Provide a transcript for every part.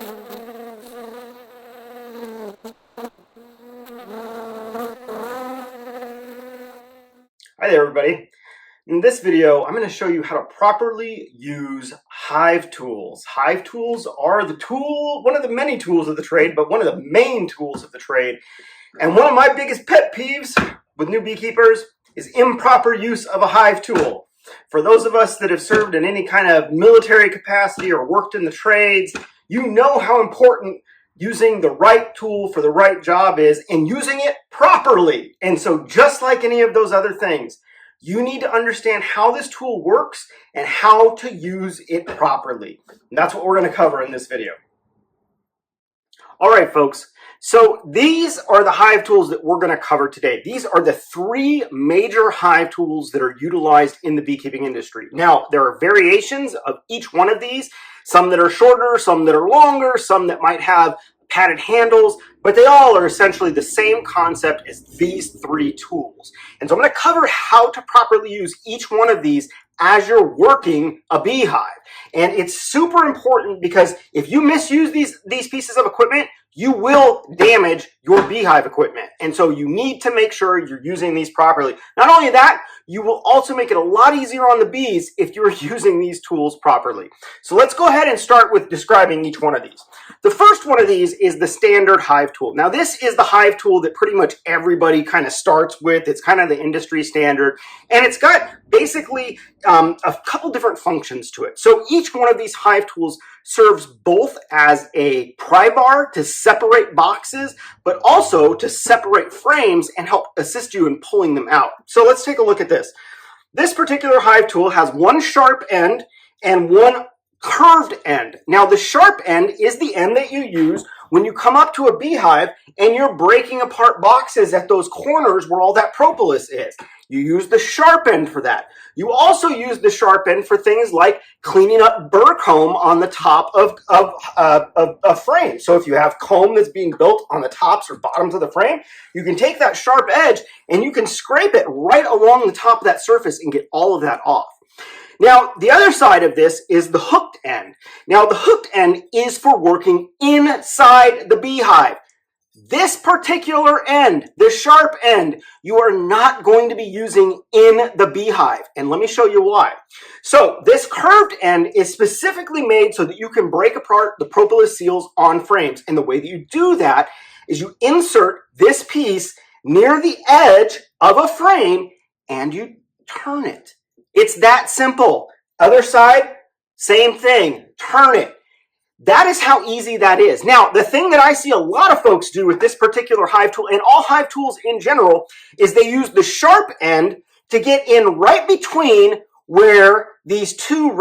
Hi there, everybody. In this video, I'm going to show you how to properly use Hive tools. Hive tools are one of the many tools of the trade, but one of the main tools of the trade. And one of my biggest pet peeves with new beekeepers is improper use of a Hive tool. For those of us that have served in any kind of military capacity or worked in the trades, you know how important using the right tool for the right job is, and using it properly. And so just like any of those other things, you need to understand how this tool works and how to use it properly. And that's what we're going to cover in this video. All right, folks. So these are the Hive tools that we're going to cover today. These are the three major Hive tools that are utilized in the beekeeping industry. Now, there are variations of each one of these, some that are shorter, some that are longer, some that might have padded handles, but they all are essentially the same concept as these three tools. And so I'm going to cover how to properly use each one of these as you're working a beehive. And it's super important because if you misuse these pieces of equipment, you will damage your beehive equipment. And so you need to make sure you're using these properly. Not only that, you will also make it a lot easier on the bees if you're using these tools properly. So let's go ahead and start with describing each one of these. The first one of these is the standard Hive tool. Now this is the Hive tool that pretty much everybody kind of starts with. It's kind of the industry standard, and it's got basically a couple different functions to it. So each one of these Hive tools serves both as a pry bar to separate boxes, but also to separate frames and help assist you in pulling them out. So let's take a look at this. This particular Hive tool has one sharp end and one curved end. Now the sharp end is the end that you use when you come up to a beehive and you're breaking apart boxes at those corners where all that propolis is. You use the sharp end for that. You also use the sharp end for things like cleaning up burr comb on the top of a frame. So if you have comb that's being built on the tops or bottoms of the frame, you can take that sharp edge and you can scrape it right along the top of that surface and get all of that off. Now, the other side of this is the hooked end. Now, the hooked end is for working inside the beehive. This particular end, the sharp end, you are not going to be using in the beehive. And let me show you why. So this curved end is specifically made so that you can break apart the propolis seals on frames. And the way that you do that is you insert this piece near the edge of a frame and you turn it. It's that simple. Other side, same thing, turn it. That is how easy that is. Now, the thing that I see a lot of folks do with this particular Hive tool, and all Hive tools in general, is they use the sharp end to get in right between where these two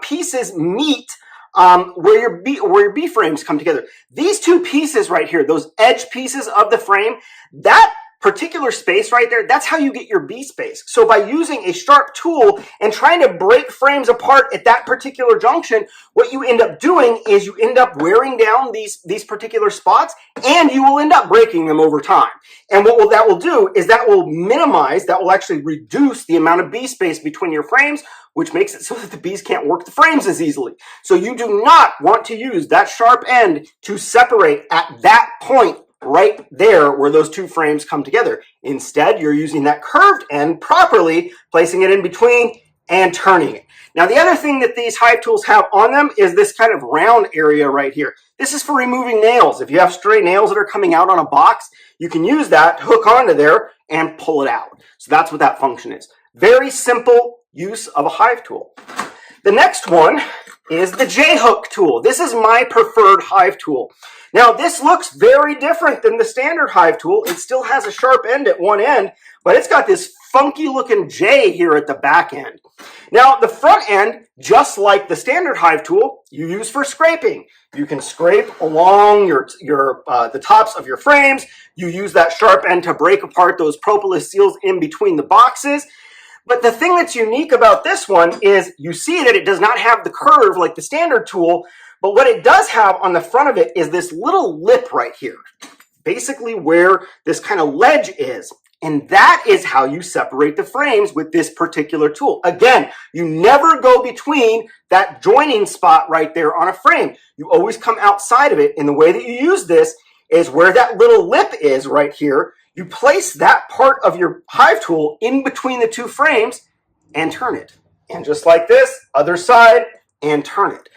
pieces meet, where your bee frames come together. These two pieces right here, those edge pieces of the frame, that particular space right there, that's how you get your bee space. So by using a sharp tool and trying to break frames apart at that particular junction, what you end up doing is you end up wearing down these particular spots, and you will end up breaking them over time. And what that will do is that will actually reduce the amount of bee space between your frames, which makes it so that the bees can't work the frames as easily. So you do not want to use that sharp end to separate at that point right there where those two frames come together. Instead, you're using that curved end properly, placing it in between and turning it. Now, the other thing that these Hive tools have on them is this kind of round area right here. This is for removing nails. If you have stray nails that are coming out on a box, you can use that, hook onto there, and pull it out. So that's what that function is. Very simple use of a Hive tool. The next one is the J-hook tool. This is my preferred Hive tool. Now, this looks very different than the standard Hive tool. It still has a sharp end at one end, but it's got this funky looking J here at the back end. Now, the front end, just like the standard Hive tool, you use for scraping. You can scrape along the tops of your frames. You use that sharp end to break apart those propolis seals in between the boxes. But the thing that's unique about this one is you see that it does not have the curve like the standard tool, but what it does have on the front of it is this little lip right here, basically where this kind of ledge is. And that is how you separate the frames with this particular tool. Again, you never go between that joining spot right there on a frame. You always come outside of it. And the way that you use this is where that little lip is right here. You place that part of your Hive tool in between the two frames and turn it. And just like this, other side, and turn it.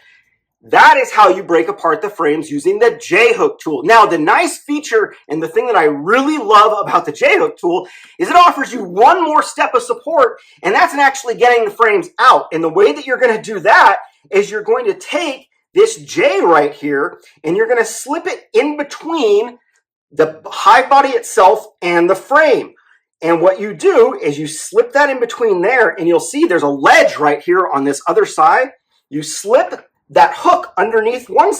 That is how you break apart the frames using the J-hook tool. Now, the nice feature and the thing that I really love about the J-hook tool is it offers you one more step of support, and that's in actually getting the frames out. And the way that you're going to do that is you're going to take this J right here, and you're going to slip it in between the Hive body itself and the frame. And what you do is you slip that in between there, and you'll see there's a ledge right here on this other side. You slip that hook underneath one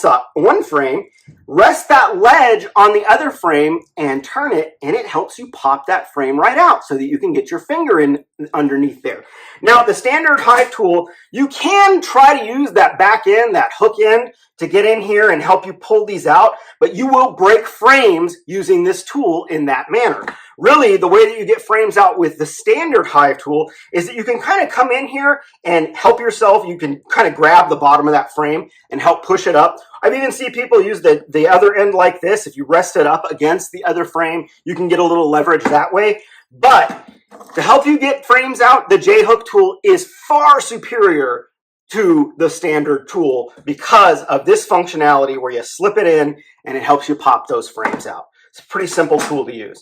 frame, rest that ledge on the other frame, and turn it, and it helps you pop that frame right out so that you can get your finger in underneath there. Now, the standard Hive tool, you can try to use that back end, that hook end, to get in here and help you pull these out, but you will break frames using this tool in that manner. Really, the way that you get frames out with the standard Hive tool is that you can kind of come in here and help yourself. You can kind of grab the bottom of that frame and help push it up. I've even seen people use the other end like this. If you rest it up against the other frame, you can get a little leverage that way. But to help you get frames out, the J-hook tool is far superior to the standard tool because of this functionality where you slip it in and it helps you pop those frames out. It's a pretty simple tool to use.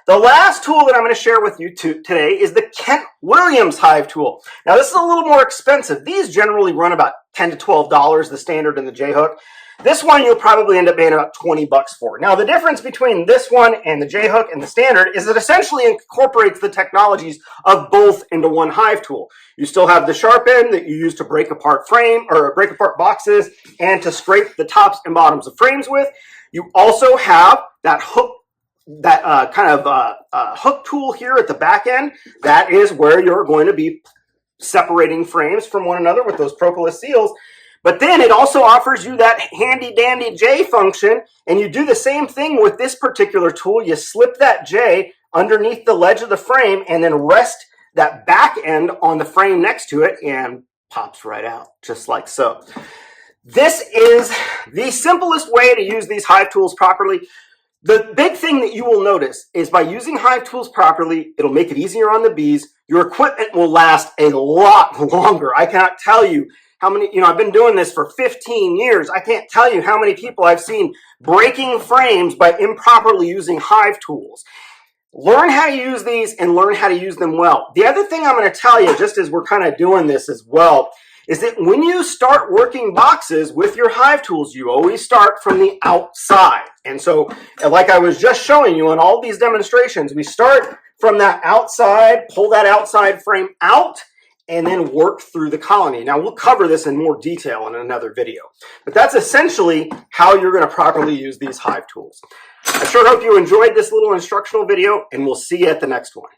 The last tool that I'm going to share with you today is the Kent Williams Hive tool. Now, this is a little more expensive. These generally run about $10 to $12, the standard and the J-hook. This one you'll probably end up paying about 20 bucks for. Now, the difference between this one and the J-hook and the standard is it essentially incorporates the technologies of both into one Hive tool. You still have the sharp end that you use to break apart break apart boxes and to scrape the tops and bottoms of frames with. You also have that hook, hook tool here at the back end. That is where you're going to be separating frames from one another with those propolis seals. But then it also offers you that handy dandy J function, and you do the same thing with this particular tool. You slip that J underneath the ledge of the frame and then rest that back end on the frame next to it and pops right out, just like so. This is the simplest way to use these Hive tools properly. The big thing that you will notice is by using Hive tools properly, it'll make it easier on the bees. Your equipment will last a lot longer. I cannot tell you how many, I've been doing this for 15 years. I can't tell you how many people I've seen breaking frames by improperly using Hive tools. Learn how to use these and learn how to use them well. The other thing I'm going to tell you, just as we're kind of doing this as well, is that when you start working boxes with your Hive tools, you always start from the outside. And so, like I was just showing you in all these demonstrations, we start from that outside, pull that outside frame out, and then work through the colony. Now, we'll cover this in more detail in another video, but that's essentially how you're going to properly use these Hive tools. I sure hope you enjoyed this little instructional video, and we'll see you at the next one.